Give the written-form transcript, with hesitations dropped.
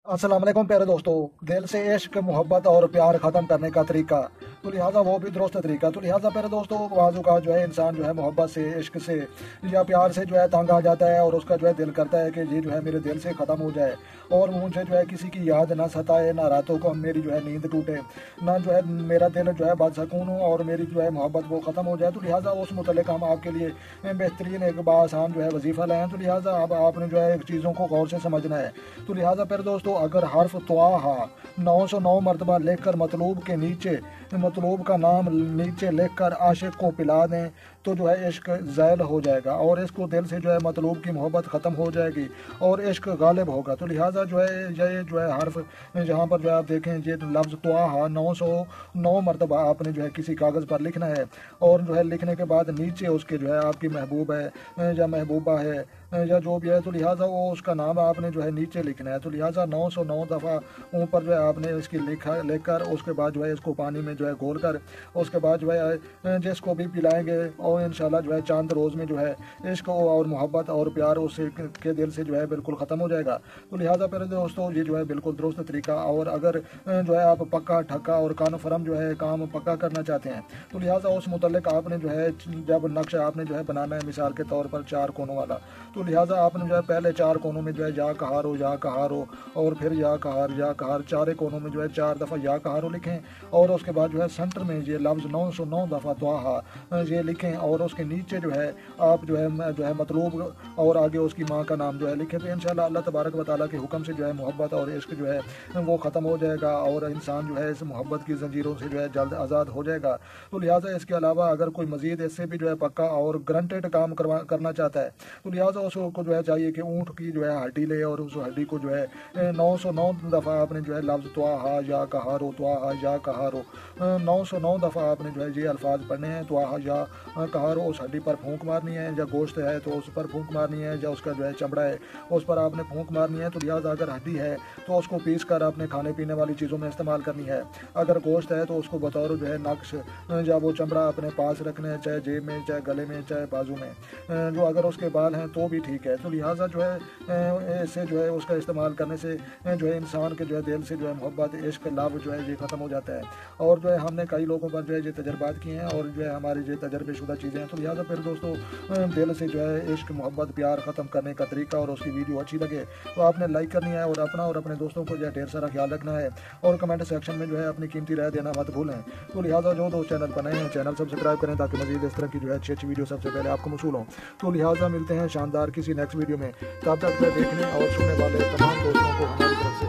अस्सलाम वालेकुम प्यारे दोस्तों। दिल से इश्क मोहब्बत और प्यार ख़त्म करने का तरीका, तो लिहाजा वो भी दुरुस्त तरीका। तो लिहाजा प्यारे दोस्तों, बाज़ू का जो है इंसान जो है मोहब्बत से, इश्क से या प्यार से जो है तंग आ जाता है और उसका जो है दिल करता है कि ये जो है मेरे दिल से ख़त्म हो जाए और मुझे जो है किसी की याद ना सताए, ना रातों को मेरी जो है नींद टूटे, ना जो है मेरा दिल जो है बदसकून हो और मेरी जो है मोहब्बत वो ख़त्म हो जाए। तो लिहाजा उस मुतल्लिक़ हम आपके लिए बेहतरीन एक बाआसान जो है वजीफ़ा लाए हैं। तो लिहाजा अब आपने जो है चीज़ों को गौर से समझना है। तो लिहाजा प्यारे दोस्तों, अगर हर्फ त्वा 909 मरतबा लिखकर मतलूब के नीचे, मतलूब का नाम नीचे लिखकर आशिक को पिला दें तो जो है इश्क ज़ैल हो जाएगा और इसको दिल से जो है मतलूब की मोहब्बत ख़त्म हो जाएगी और इश्क गालिब होगा। तो लिहाजा जो है ये जो है हर्फ जहाँ पर जो है आप देखें, ये लफ्ज़ त्वा 909 मरतबा आपने जो है किसी कागज़ पर लिखना है और जो है लिखने के बाद नीचे उसके जो है आपकी महबूब है या महबूबा है या जो भी है, तो लिहाजा वो उसका नाम आपने जो है नीचे लिखना है। तो लिहाजा 909 दफ़ा ऊपर जो है आपने इसकी लिखकर उसके बाद जो है इसको पानी में जो है घोल कर उसके बाद जो है जिसको भी पिलाएंगे और इंशाल्लाह जो है चंद रोज़ में जो है इश्क और मोहब्बत और प्यार उससे के दिल से जो है बिल्कुल ख़त्म हो जाएगा। तो लिहाजा फिर दोस्तों, ये जो है बिल्कुल दुरुस्त तरीका। और अगर जो है आप पक्का ठक्का और कन्फर्म जो है काम पक्का करना चाहते हैं तो लिहाजा उस मुतल्लिक आपने जो है जब नक्शा आपने जो है बनाना है, मिसाल के तौर पर 4 कोनों वाला, तो लिहाजा आपने जो है पहले 4 कोनों में जो है या कहारो और फिर या कहार, चारे कोनों में जो है 4 दफ़ा या कहारो लिखें और उसके बाद जो है सेंटर में ये लफ्ज़ 909 दफ़ा त्वाहा ये लिखें और उसके नीचे जो है आप जो है मतलूब और आगे उसकी माँ का नाम जो है लिखें। तो इंशाल्लाह अल्लाह तबारक व तआला के हुक्म से जो है मोहब्बत और इश्क जो है वो ख़त्म हो जाएगा और इंसान जो है इस मोहब्बत की ज़ंजीरों से जो है जल्द आज़ाद हो जाएगा। तो लिहाजा इसके अलावा अगर कोई मज़ीद इससे भी जो है पक्का और ग्रंटेड काम करना चाहता है तो लिहाजा उसको जो है चाहिए कि ऊँट की जो है हड्डी ले और उस हड्डी को जो है 909 दफ़ा आपने जो है लफ्ज़ त्वाहा या कहारो 909 दफ़ा आपने जो है ये अल्फाज पढ़ने हैं। त्वाहा या कहारो, उस हड्डी पर फूंक मारनी है, या गोश्त है तो उस पर फूंक मारनी है, या उसका जो है चमड़ा है उस पर आपने फूंक मारनी है। तो लिहाजा अगर हड्डी है तो उसको पीस कर आपने खाने पीने वाली चीज़ों में इस्तेमाल करनी है। अगर गोश्त है तो उसको बतौर जो है नक्श या वो चमड़ा अपने पास रखना है, चाहे जेब में, चाहे गले में, चाहे बाजू में। जो अगर उसके बाल हैं तो भी ठीक है। तो लिहाजा जो है इससे जो है उसका इस्तेमाल करने से जो है इंसान के जो है दिल से जो है मोहब्बत, इश्क, लव जो है ये ख़त्म हो जाता है। और जो है हमने कई लोगों पर जो है ये तजर्बात किए हैं और जो है हमारी ये तजर्बेशुदा चीज़ें हैं। तो लिहाजा फिर दोस्तों, दिल से जो है इश्क, मोहब्बत, प्यार ख़त्म करने का तरीका और उसकी वीडियो अच्छी लगे तो आपने लाइक करनी है और अपना और अपने दोस्तों को जो है ढेर सारा ख्याल रखना है और कमेंट सेक्शन में जो है अपनी कीमती राय देना मत भूलें। तो लिहाजा जो दोस्त चैनल पर नए हैं चैनल सब्सक्राइब करें ताकि मज़ीद इस तरह की जो है अच्छी अच्छी वीडियो सबसे पहले आपको मौसूल हों। तो लिहाजा मिलते हैं शानदार किसी नेक्स्ट वीडियो में। तब तक देखने और सुनने वाले तमाम दोस्तों को हमारी तरफ से